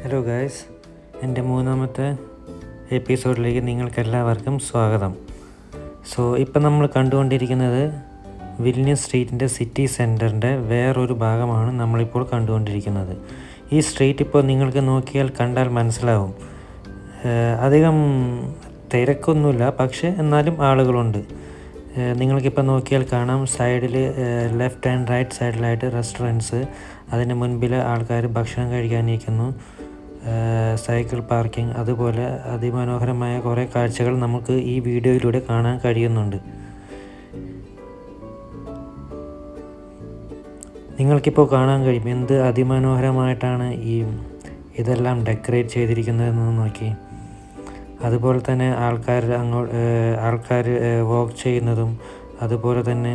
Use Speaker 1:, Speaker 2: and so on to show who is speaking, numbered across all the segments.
Speaker 1: Hello guys, എൻ്റെ മൂന്നാമത്തെ എപ്പിസോഡിലേക്ക് നിങ്ങൾക്കെല്ലാവർക്കും സ്വാഗതം. ഇപ്പം നമ്മൾ കണ്ടുകൊണ്ടിരിക്കുന്നത് വിൽന്യൂസ് സ്ട്രീറ്റിൻ്റെ സിറ്റി സെൻറ്ററിൻ്റെ വേറൊരു ഭാഗമാണ് നമ്മളിപ്പോൾ കണ്ടുകൊണ്ടിരിക്കുന്നത്. ഈ സ്ട്രീറ്റ് ഇപ്പോൾ നിങ്ങൾക്ക് നോക്കിയാൽ കണ്ടാൽ മനസ്സിലാവും. അധികം തിരക്കൊന്നുമില്ല, പക്ഷേ എന്നാലും ആളുകളുണ്ട്. നിങ്ങൾക്കിപ്പോൾ നോക്കിയാൽ കാണാം, സൈഡിൽ ലെഫ്റ്റ് ആൻഡ് റൈറ്റ് സൈഡിലായിട്ട് റെസ്റ്റോറൻറ്റ്സ്, അതിന് മുൻപിൽ ആൾക്കാർ ഭക്ഷണം കഴിക്കാനിരിക്കുന്നു, സൈക്കിൾ പാർക്കിംഗ്, അതുപോലെ അതിമനോഹരമായ കുറേ കാഴ്ചകൾ നമുക്ക് ഈ വീഡിയോയിലൂടെ കാണാൻ കഴിയുന്നുണ്ട്. നിങ്ങൾക്കിപ്പോൾ കാണാൻ കഴിയും എന്ത് അതിമനോഹരമായിട്ടാണ് ഇതെല്ലാം ഡെക്കറേറ്റ് ചെയ്തിരിക്കുന്നതെന്ന് നോക്കി. അതുപോലെ തന്നെ ആൾക്കാർ വോക്ക് ചെയ്യുന്നതും, അതുപോലെ തന്നെ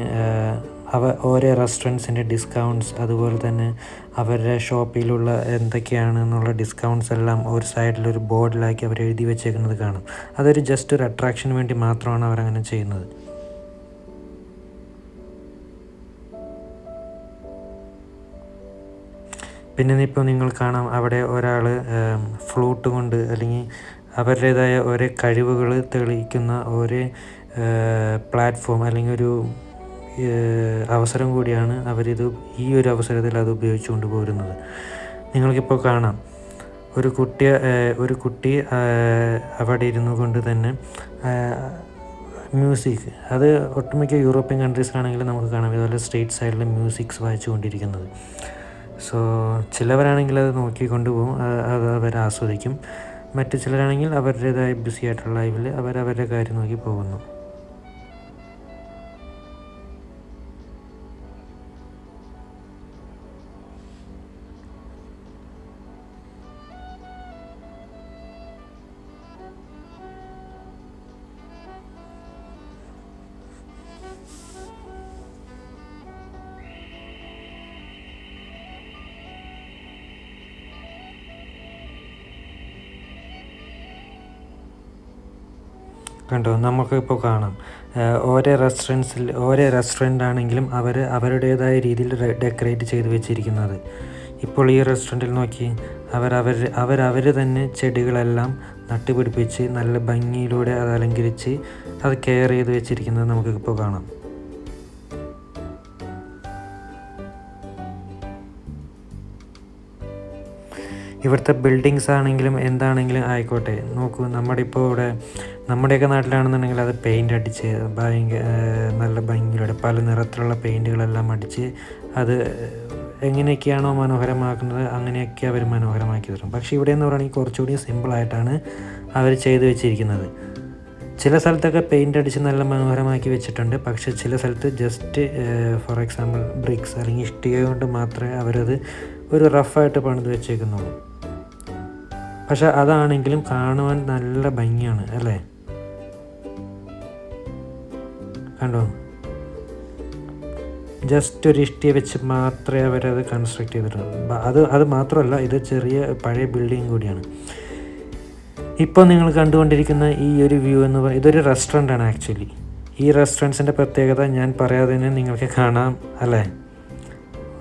Speaker 1: ഓരോ റെസ്റ്റോറൻറ്റ്സിൻ്റെ ഡിസ്കൗണ്ട്സ്, അതുപോലെ തന്നെ അവരുടെ ഷോപ്പിലുള്ള എന്തൊക്കെയാണെന്നുള്ള ഡിസ്കൗണ്ട്സ് എല്ലാം ഒരു സൈഡിലൊരു ബോർഡിലാക്കി അവർ എഴുതി വെച്ചേക്കുന്നത് കാണാം. അതൊരു ജസ്റ്റ് ഒരു അട്രാക്ഷന് വേണ്ടി മാത്രമാണ് അവരങ്ങനെ ചെയ്യുന്നത്. പിന്നെ ഇപ്പോൾ നിങ്ങൾ കാണാം, അവിടെ ഒരാൾ ഫ്ലൂട്ട് കൊണ്ട്, അല്ലെങ്കിൽ അവരുടേതായ ഓരോ കഴിവുകൾ തെളിയിക്കുന്ന ഓരോ പ്ലാറ്റ്ഫോം അല്ലെങ്കിൽ ഒരു അവസരം കൂടിയാണ് അവരിത് ഈ ഒരു അവസരത്തിൽ അത് ഉപയോഗിച്ചുകൊണ്ട് പോരുന്നത്. നിങ്ങൾക്കിപ്പോൾ കാണാം, ഒരു കുട്ടി അവിടെ ഇരുന്നു കൊണ്ട് തന്നെ മ്യൂസിക്, അത് ഒട്ടുമിക്ക യൂറോപ്യൻ കൺട്രീസിലാണെങ്കിലും നമുക്ക് കാണാം ഇതുപോലെ സ്ട്രീറ്റ് സൈഡിൽ മ്യൂസിക്സ് വായിച്ചു കൊണ്ടിരിക്കുന്നത്. ചിലവരാണെങ്കിൽ അത് നോക്കിക്കൊണ്ട് പോകും, അത് അവർ ആസ്വദിക്കും. മറ്റു ചിലരാണെങ്കിൽ അവരുടേതായ ബിസി ആയിട്ടുള്ള ലൈഫിൽ അവരവരുടെ കാര്യം നോക്കി പോകുന്നു. കണ്ടോ, നമുക്കിപ്പോൾ കാണാം ഓരോ റെസ്റ്റോറൻ്റ് ആണെങ്കിലും അവരുടേതായ രീതിയിൽ ഡെക്കറേറ്റ് ചെയ്ത് വെച്ചിരിക്കുന്നത്. ഇപ്പോൾ ഈ റെസ്റ്റോറൻറ്റിൽ നോക്കി, അവർ തന്നെ ചെടികളെല്ലാം നട്ടുപിടിപ്പിച്ച് നല്ല ഭംഗിയിലൂടെ അത് അലങ്കരിച്ച് അത് കെയർ ചെയ്ത് വെച്ചിരിക്കുന്നത് നമുക്കിപ്പോൾ കാണാം. ഇവിടുത്തെ ബിൽഡിങ്സ് ആണെങ്കിലും എന്താണെങ്കിലും ആയിക്കോട്ടെ, നോക്കൂ, നമ്മുടെയൊക്കെ നാട്ടിലാണെന്നുണ്ടെങ്കിൽ അത് പെയിൻ്റ് അടിച്ച് നല്ല ഭംഗിയിലൂടെ പല നിറത്തിലുള്ള പെയിൻറ്റുകളെല്ലാം അടിച്ച് അത് എങ്ങനെയൊക്കെയാണോ മനോഹരമാക്കുന്നത് അങ്ങനെയൊക്കെ അവർ മനോഹരമാക്കി തരും. പക്ഷേ ഇവിടെ എന്ന് പറയുകയാണെങ്കിൽ കുറച്ചുകൂടി സിമ്പിളായിട്ടാണ് അവർ ചെയ്തു വെച്ചിരിക്കുന്നത്. ചില സ്ഥലത്തൊക്കെ പെയിൻ്റ് അടിച്ച് നല്ല മനോഹരമാക്കി വെച്ചിട്ടുണ്ട്, പക്ഷേ ചില സ്ഥലത്ത് ജസ്റ്റ് ഫോർ എക്സാമ്പിൾ ബ്രിക്സ് അല്ലെങ്കിൽ ഇഷ്ടിക കൊണ്ട് മാത്രമേ അവരത് ഒരു റഫായിട്ട് പണിത് വെച്ചേക്കുന്നുള്ളൂ. പക്ഷെ അതാണെങ്കിലും കാണുവാൻ നല്ല ഭംഗിയാണ് അല്ലേ? കണ്ടോ, ജസ്റ്റ് ഒരു ഇഷ്ടിക വെച്ച് മാത്രമേ അവരത് കൺസ്ട്രക്ട് ചെയ്തിട്ടുള്ളൂ. അത് മാത്രമല്ല, ഇത് ചെറിയ പഴയ ബിൽഡിംഗ് കൂടിയാണ്. ഇപ്പോൾ നിങ്ങൾ കണ്ടുകൊണ്ടിരിക്കുന്ന ഈ ഒരു വ്യൂ എന്ന് പറയുന്നത് ഇതൊരു റെസ്റ്റോറൻ്റാണ് ആക്ച്വലി. ഈ റെസ്റ്റോറൻറ്റ്സിൻ്റെ പ്രത്യേകത ഞാൻ പറയാതെ തന്നെ നിങ്ങൾക്ക് കാണാം അല്ലേ?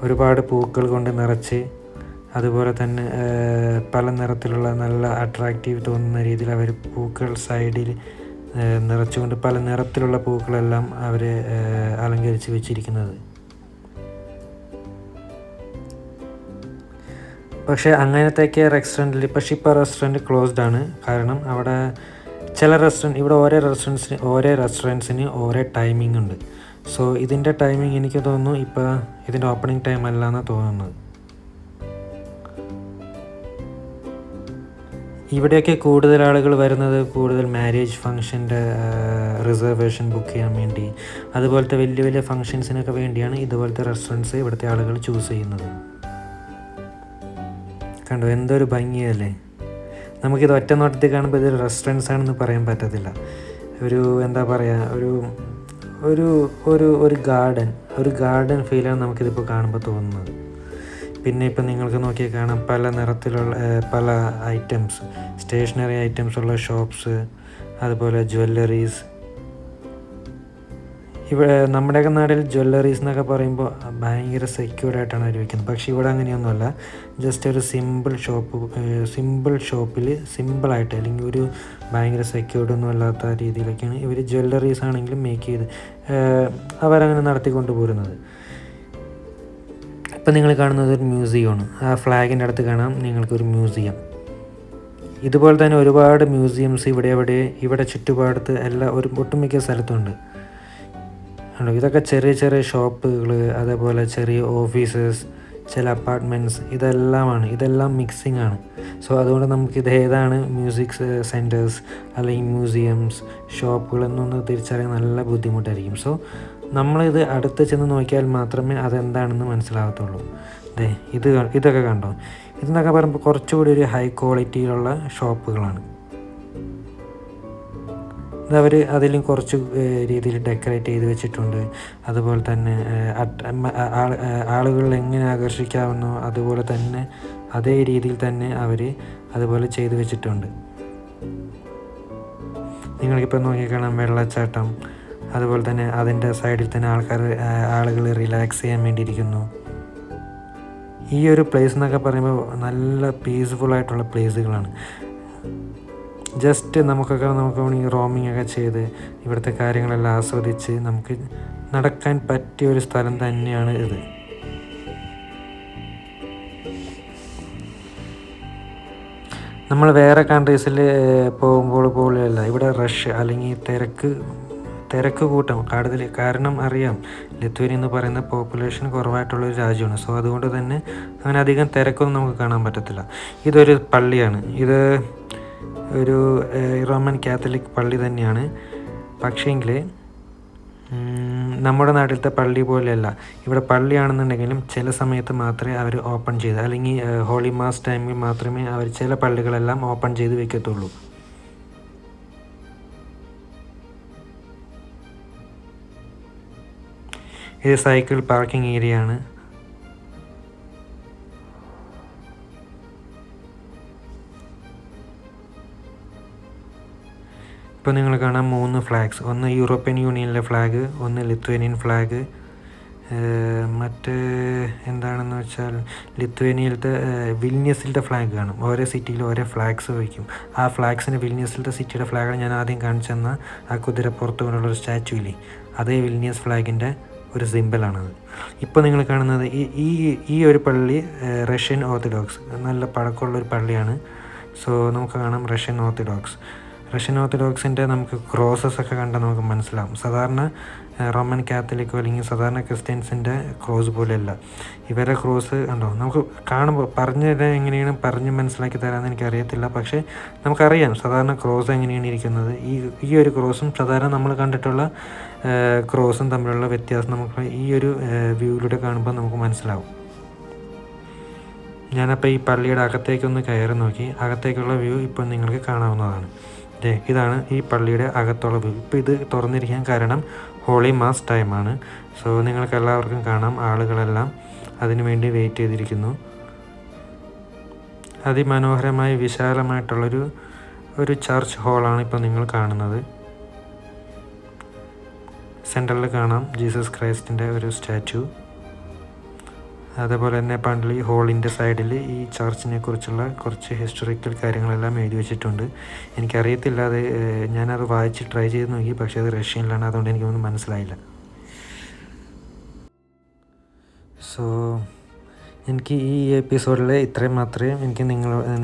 Speaker 1: ഒരുപാട് പൂക്കൾ കൊണ്ട് നിറച്ച്, അതുപോലെ തന്നെ പല നിറത്തിലുള്ള നല്ല അട്രാക്റ്റീവ് തോന്നുന്ന രീതിയിൽ അവർ പൂക്കൾ സൈഡിൽ നിറച്ചുകൊണ്ട് പല നിറത്തിലുള്ള പൂക്കളെല്ലാം അവർ അലങ്കരിച്ച് വെച്ചിരിക്കുന്നത്. പക്ഷേ അങ്ങനത്തെയൊക്കെ റെസ്റ്റോറൻറ്റിൽ ഇപ്പോൾ റെസ്റ്റോറൻറ്റ് ക്ലോസ്ഡ് ആണ്. കാരണം അവിടെ ഇവിടെ ഓരോ റെസ്റ്റോറൻറ്റ്സിന് ഓരോ ടൈമിംഗ് ഉണ്ട്. ഇതിൻ്റെ ടൈമിംഗ് എനിക്ക് തോന്നുന്നു ഇപ്പോൾ ഇതിൻ്റെ ഓപ്പണിംഗ് ടൈം അല്ല എന്നാണ് തോന്നുന്നത്. ഇവിടെയൊക്കെ കൂടുതൽ ആളുകൾ വരുന്നത് കൂടുതൽ മാരേജ് ഫംഗ്ഷൻ്റെ റിസർവേഷൻ ബുക്ക് ചെയ്യാൻ വേണ്ടി, അതുപോലത്തെ വലിയ വലിയ ഫംഗ്ഷൻസിനൊക്കെ വേണ്ടിയാണ് ഇതുപോലത്തെ റെസ്റ്റോറൻറ്റ്സ് ഇവിടുത്തെ ആളുകൾ ചൂസ് ചെയ്യുന്നത്. കണ്ടോ, എന്തൊരു ഭംഗിയല്ലേ? നമുക്കിത് ഒറ്റ നോട്ടത്തിൽ കാണുമ്പോൾ ഇതൊരു റെസ്റ്റോറൻറ്റ്സ് ആണെന്ന് പറയാൻ പറ്റത്തില്ല. എന്താ പറയുക, ഒരു ഗാർഡൻ ഫീലാണ് നമുക്കിതിപ്പോൾ കാണുമ്പോൾ തോന്നുന്നത്. പിന്നെ ഇപ്പം നിങ്ങൾക്ക് നോക്കിയാൽ കാണാം, പല നിറത്തിലുള്ള പല ഐറ്റംസ്, സ്റ്റേഷനറി ഐറ്റംസ് ഉള്ള ഷോപ്സ്, അതുപോലെ ജ്വല്ലറീസ്. ഇവിടെ നമ്മുടെയൊക്കെ നാട്ടിൽ ജ്വല്ലറീസ് എന്നൊക്കെ പറയുമ്പോൾ ഭയങ്കര സെക്യൂർഡായിട്ടാണ് അവർ വയ്ക്കുന്നത്. പക്ഷേ ഇവിടെ അങ്ങനെയൊന്നുമല്ല. ജസ്റ്റ് ഒരു സിമ്പിൾ ഷോപ്പിൽ സിമ്പിളായിട്ട്, അല്ലെങ്കിൽ ഒരു ഭയങ്കര സെക്യൂർഡൊന്നും അല്ലാത്ത രീതിയിലൊക്കെയാണ് ഇവർ ജ്വല്ലറീസ് ആണെങ്കിലും മേക്ക് ചെയ്ത് അവരങ്ങനെ നടത്തിക്കൊണ്ട് പോരുന്നത്. ഇപ്പം നിങ്ങൾ കാണുന്നത് ഒരു മ്യൂസിയമാണ്. ആ ഫ്ലാഗിൻ്റെ അടുത്ത് കാണാം നിങ്ങൾക്കൊരു മ്യൂസിയം. ഇതുപോലെ തന്നെ ഒരുപാട് മ്യൂസിയംസ് ഇവിടെ ചുറ്റുപാടത്ത് ഒട്ടുമിക്ക സ്ഥലത്തുണ്ട്. ഇതൊക്കെ ചെറിയ ചെറിയ ഷോപ്പുകൾ, അതേപോലെ ചെറിയ ഓഫീസസ്, ചില അപ്പാർട്ട്മെൻറ്റ്സ്, ഇതെല്ലാം മിക്സിംഗ് ആണ്. സോ അതുകൊണ്ട് നമുക്കിത് ഏതാണ് മ്യൂസിക് സെൻറ്റേഴ്സ് അല്ലെങ്കിൽ മ്യൂസിയംസ്, ഷോപ്പുകൾ എന്നൊന്ന് തിരിച്ചറിയാൻ നല്ല ബുദ്ധിമുട്ടായിരിക്കും. സോ നമ്മളിത് അടുത്ത് ചെന്ന് നോക്കിയാൽ മാത്രമേ അതെന്താണെന്ന് മനസ്സിലാകത്തുള്ളൂ. ഇതൊക്കെ കണ്ടോ? ഇതെന്നൊക്കെ പറയുമ്പോൾ കുറച്ചുകൂടി ഒരു ഹൈ ക്വാളിറ്റിയിലുള്ള ഷോപ്പുകളാണ്. ഇതവർ അതിലും കുറച്ച് രീതിയിൽ ഡെക്കറേറ്റ് ചെയ്ത് വെച്ചിട്ടുണ്ട്. അതുപോലെ തന്നെ ആളുകൾ എങ്ങനെ ആകർഷിക്കാവുന്നോ അതുപോലെ തന്നെ അതേ രീതിയിൽ തന്നെ അവർ അതുപോലെ ചെയ്ത് വെച്ചിട്ടുണ്ട്. നിങ്ങൾക്കിപ്പോൾ നോക്കിക്കാണാം വെള്ളച്ചാട്ടം. അതുപോലെ തന്നെ അതിൻ്റെ സൈഡിൽ തന്നെ ആളുകൾ റിലാക്സ് ചെയ്യാൻ വേണ്ടിയിരിക്കുന്നു. ഈ ഒരു പ്ലേസ് എന്നൊക്കെ പറയുമ്പോൾ നല്ല പീസ്ഫുള്ളായിട്ടുള്ള പ്ലേസുകളാണ്. ജസ്റ്റ് നമുക്ക് വേണമെങ്കിൽ റോമിംഗ് ഒക്കെ ചെയ്ത് ഇവിടുത്തെ കാര്യങ്ങളെല്ലാം ആസ്വദിച്ച് നമുക്ക് നടക്കാൻ പറ്റിയ ഒരു സ്ഥലം തന്നെയാണ് ഇത്. നമ്മൾ വേറെ കൺട്രീസിൽ പോകുമ്പോൾ പോലെയല്ല ഇവിടെ റഷ് അല്ലെങ്കിൽ തിരക്ക് കൂട്ടം കൂടുതൽ. കാരണം അറിയാം, ലിത്വേനിയ എന്ന് പറയുന്ന പോപ്പുലേഷൻ കുറവായിട്ടുള്ളൊരു രാജ്യമാണ്. സോ അതുകൊണ്ട് തന്നെ അങ്ങനെ അധികം തിരക്കൊന്നും നമുക്ക് കാണാൻ പറ്റത്തില്ല. ഇതൊരു പള്ളിയാണ്. ഇത് ഒരു റോമൻ കാത്തലിക് പള്ളി തന്നെയാണ്. പക്ഷേങ്കിൽ നമ്മുടെ നാട്ടിലത്തെ പള്ളി പോലെയല്ല. ഇവിടെ പള്ളിയാണെന്നുണ്ടെങ്കിലും ചില സമയത്ത് മാത്രമേ അവർ ഓപ്പൺ ചെയ്ത്, അല്ലെങ്കിൽ ഹോളി മാസ് ടൈമിൽ മാത്രമേ അവർ ചില പള്ളികളെല്ലാം ഓപ്പൺ ചെയ്ത് വെക്കത്തുള്ളൂ. ഇത് സൈക്കിൾ പാർക്കിംഗ് ഏരിയ ആണ്. ഇപ്പോൾ നിങ്ങൾ കാണാം 3 ഫ്ലാഗ്സ്. ഒന്ന് യൂറോപ്യൻ യൂണിയനിലെ ഫ്ലാഗ്, ഒന്ന് ലിത്വേനിയൻ ഫ്ലാഗ്, മറ്റ് എന്താണെന്ന് വെച്ചാൽ ലിത്വേനിയയിലത്തെ വിൽന്യസിലത്തെ ഫ്ലാഗ് കാണും. ഓരോ സിറ്റിയിൽ ഓരോ ഫ്ലാഗ്സ് വയ്ക്കും. ആ ഫ്ലാഗ്സിന് വിൽന്യസിലത്തെ സിറ്റിയുടെ ഫ്ലാഗാണ് ഞാൻ ആദ്യം കാണിച്ചെന്ന ആ കുതിരപ്പുറത്ത് കൊണ്ടുള്ളൊരു സ്റ്റാച്ചു ഇല്ലേ, അതേ വിൽന്യസ് ഫ്ലാഗിൻ്റെ ഒരു സിമ്പിളാണത്. ഇപ്പോൾ നിങ്ങൾ കാണുന്നത് ഈ ഒരു പള്ളി റഷ്യൻ ഓർത്തഡോക്സ്, നല്ല പഴക്കമുള്ളൊരു പള്ളിയാണ്. സോ നമുക്ക് കാണാം റഷ്യൻ ഓർത്തഡോക്സിൻ്റെ നമുക്ക് ക്രോസസ് ഒക്കെ കണ്ടാൽ നമുക്ക് മനസ്സിലാവും. സാധാരണ റോമൻ കാത്തലിക്കോ അല്ലെങ്കിൽ സാധാരണ ക്രിസ്ത്യൻസിൻ്റെ ക്രോസ് പോലെയല്ല. ഇവരെ ക്രോസ് കണ്ടോ, നമുക്ക് കാണുമ്പോൾ എങ്ങനെയാണ് പറഞ്ഞ് മനസ്സിലാക്കി തരാമെന്ന് എനിക്കറിയത്തില്ല. പക്ഷേ നമുക്കറിയാം സാധാരണ ക്രോസ് എങ്ങനെയാണ് ഇരിക്കുന്നത്. ഈ ഒരു ക്രോസും സാധാരണ നമ്മൾ കണ്ടിട്ടുള്ള ക്രോസും തമ്മിലുള്ള വ്യത്യാസം നമുക്ക് ഈ ഒരു വ്യൂവിലൂടെ കാണുമ്പോൾ നമുക്ക് മനസ്സിലാവും. ഞാനപ്പോൾ ഈ പള്ളിയുടെ അകത്തേക്കൊന്ന് കയറി നോക്കി. അകത്തേക്കുള്ള വ്യൂ ഇപ്പോൾ നിങ്ങൾക്ക് കാണാവുന്നതാണ്. ഇതാണ് ഈ പള്ളിയുടെ അകത്തുള്ള വ്യൂ. ഇപ്പോൾ ഇത് തുറന്നിരിക്കാൻ കാരണം ഹോളി മാസ് ടൈമാണ്. സോ നിങ്ങൾക്ക് എല്ലാവർക്കും കാണാം, ആളുകളെല്ലാം അതിനു വേണ്ടി വെയിറ്റ് ചെയ്തിരിക്കുന്നു. അതിമനോഹരമായി വിശാലമായിട്ടുള്ളൊരു ചർച്ച് ഹാളാണ് ഇപ്പോൾ നിങ്ങൾ കാണുന്നത്. സെൻട്രലിൽ കാണാം ജീസസ് ക്രൈസ്റ്റിൻ്റെ ഒരു സ്റ്റാച്ചു. അതേപോലെ തന്നെ പള്ളി ഹോളിൻ്റെ സൈഡിൽ ഈ ചർച്ചിനെ കുറിച്ചുള്ള കുറച്ച് ഹിസ്റ്റോറിക്കൽ കാര്യങ്ങളെല്ലാം എഴുതി വെച്ചിട്ടുണ്ട്. എനിക്കറിയത്തില്ല, ഞാനത് വായിച്ച് ട്രൈ ചെയ്ത് നോക്കി, പക്ഷേ അത് റഷ്യനിലാണ്, അതുകൊണ്ട് എനിക്കൊന്നും മനസ്സിലായില്ല. സോ എനിക്ക് ഈ എപ്പിസോഡിൽ ഇത്രയും മാത്രമേ എനിക്ക്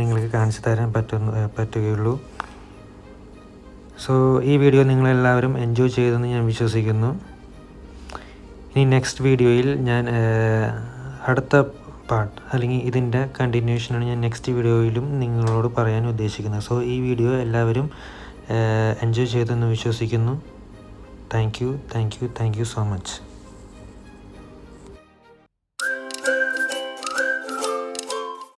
Speaker 1: നിങ്ങൾക്ക് കാണിച്ചു തരാൻ പറ്റുകയുള്ളൂ. സോ ഈ വീഡിയോ നിങ്ങളെല്ലാവരും എൻജോയ് ചെയ്തെന്ന് ഞാൻ വിശ്വസിക്കുന്നു. ഇനി നെക്സ്റ്റ് വീഡിയോയിൽ ഞാൻ അടുത്ത പാർട്ട് അല്ലെങ്കിൽ ഇതിൻ്റെ കണ്ടിന്യൂഷനാണ് ഞാൻ നെക്സ്റ്റ് വീഡിയോയിലും നിങ്ങളോട് പറയാൻ ഉദ്ദേശിക്കുന്നത്. സോ ഈ വീഡിയോ എല്ലാവരും എൻജോയ് ചെയ്തെന്ന് വിശ്വസിക്കുന്നു. Thank you so much.